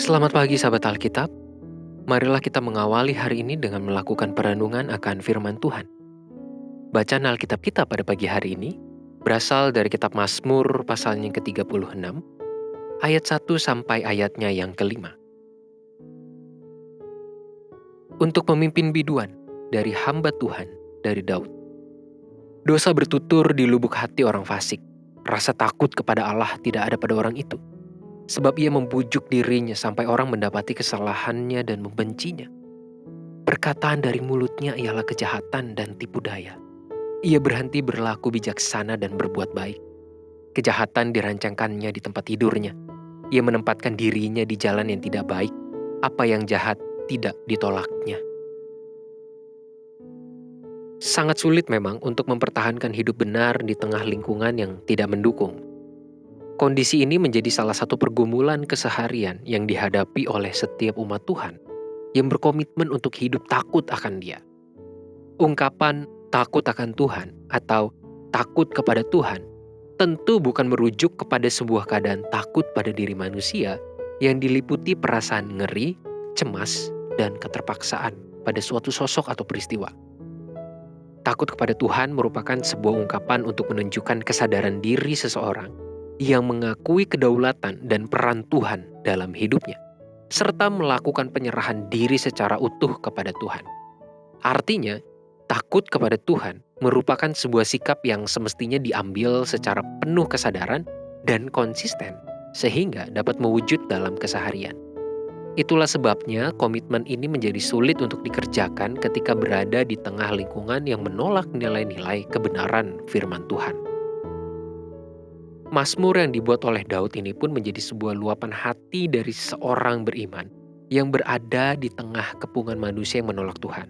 Selamat pagi sahabat Alkitab. Marilah kita mengawali hari ini dengan melakukan perenungan akan firman Tuhan. Bacaan Alkitab kita pada pagi hari ini berasal dari kitab Mazmur pasalnya yang ke-36, ayat 1 sampai ayatnya yang kelima. Untuk pemimpin biduan dari hamba Tuhan, dari Daud. Dosa bertutur di lubuk hati orang fasik. Rasa takut kepada Allah tidak ada pada orang itu. Sebab ia membujuk dirinya sampai orang mendapati kesalahannya dan membencinya. Perkataan dari mulutnya ialah kejahatan dan tipu daya. Ia berhenti berlaku bijaksana dan berbuat baik. Kejahatan dirancangkannya di tempat tidurnya. Ia menempatkan dirinya di jalan yang tidak baik. Apa yang jahat tidak ditolaknya. Sangat sulit memang untuk mempertahankan hidup benar di tengah lingkungan yang tidak mendukung. Kondisi ini menjadi salah satu pergumulan keseharian yang dihadapi oleh setiap umat Tuhan yang berkomitmen untuk hidup takut akan Dia. Ungkapan takut akan Tuhan atau takut kepada Tuhan tentu bukan merujuk kepada sebuah keadaan takut pada diri manusia yang diliputi perasaan ngeri, cemas, dan keterpaksaan pada suatu sosok atau peristiwa. Takut kepada Tuhan merupakan sebuah ungkapan untuk menunjukkan kesadaran diri seseorang yang mengakui kedaulatan dan peran Tuhan dalam hidupnya, serta melakukan penyerahan diri secara utuh kepada Tuhan. Artinya, takut kepada Tuhan merupakan sebuah sikap yang semestinya diambil secara penuh kesadaran dan konsisten, sehingga dapat mewujud dalam keseharian. Itulah sebabnya komitmen ini menjadi sulit untuk dikerjakan ketika berada di tengah lingkungan yang menolak nilai-nilai kebenaran firman Tuhan. Mazmur yang dibuat oleh Daud ini pun menjadi sebuah luapan hati dari seorang beriman yang berada di tengah kepungan manusia yang menolak Tuhan.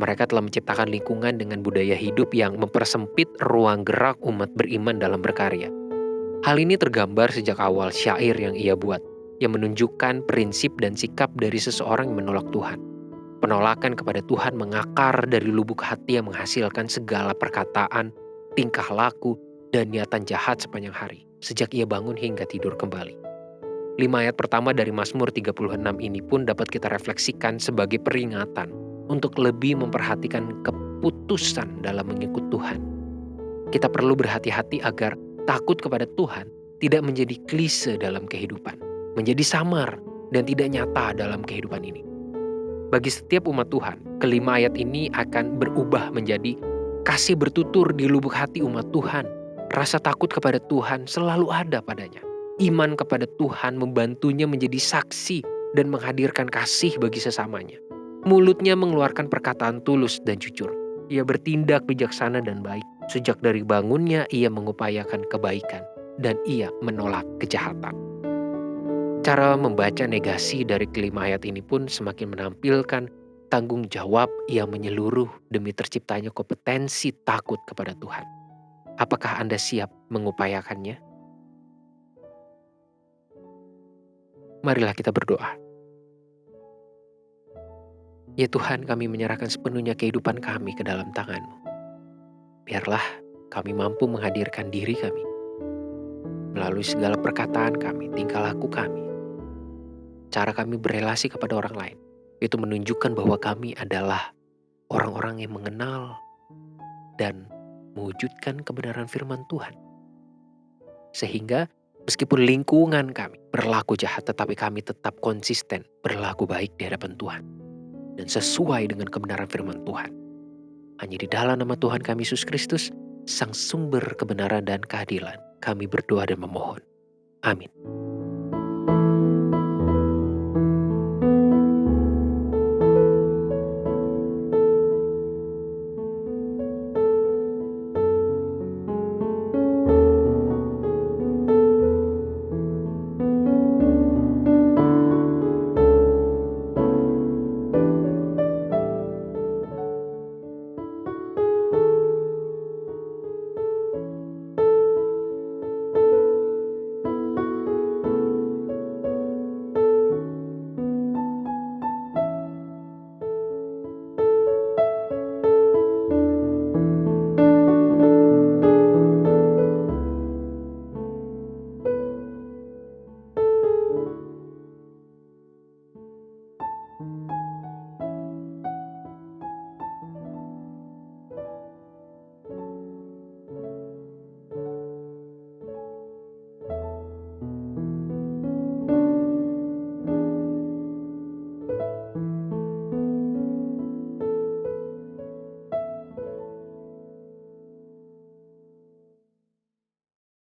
Mereka telah menciptakan lingkungan dengan budaya hidup yang mempersempit ruang gerak umat beriman dalam berkarya. Hal ini tergambar sejak awal syair yang ia buat, yang menunjukkan prinsip dan sikap dari seseorang yang menolak Tuhan. Penolakan kepada Tuhan mengakar dari lubuk hati yang menghasilkan segala perkataan, tingkah laku, dan niatan jahat sepanjang hari, sejak ia bangun hingga tidur kembali. 5 ayat pertama dari Mazmur 36 ini pun dapat kita refleksikan sebagai peringatan untuk lebih memperhatikan keputusan dalam mengikut Tuhan. Kita perlu berhati-hati agar takut kepada Tuhan tidak menjadi klise dalam kehidupan, menjadi samar dan tidak nyata dalam kehidupan ini. Bagi setiap umat Tuhan, kelima ayat ini akan berubah menjadi kasih bertutur di lubuk hati umat Tuhan. Rasa takut kepada Tuhan selalu ada padanya. Iman kepada Tuhan membantunya menjadi saksi dan menghadirkan kasih bagi sesamanya. Mulutnya mengeluarkan perkataan tulus dan jujur. Ia bertindak bijaksana dan baik. Sejak dari bangunnya ia mengupayakan kebaikan dan ia menolak kejahatan. Cara membaca negasi dari kelima ayat ini pun semakin menampilkan tanggung jawab yang menyeluruh demi terciptanya kompetensi takut kepada Tuhan. Apakah Anda siap mengupayakannya? Marilah kita berdoa. Ya Tuhan, kami menyerahkan sepenuhnya kehidupan kami ke dalam tangan-Mu. Biarlah kami mampu menghadirkan diri kami melalui segala perkataan kami, tingkah laku kami, cara kami berelasi kepada orang lain. Itu menunjukkan bahwa kami adalah orang-orang yang mengenal dan mewujudkan kebenaran firman Tuhan. Sehingga meskipun lingkungan kami berlaku jahat, tetapi kami tetap konsisten berlaku baik di hadapan Tuhan. Dan sesuai dengan kebenaran firman Tuhan. Hanya di dalam nama Tuhan kami Yesus Kristus, Sang Sumber kebenaran dan keadilan, kami berdoa dan memohon. Amin.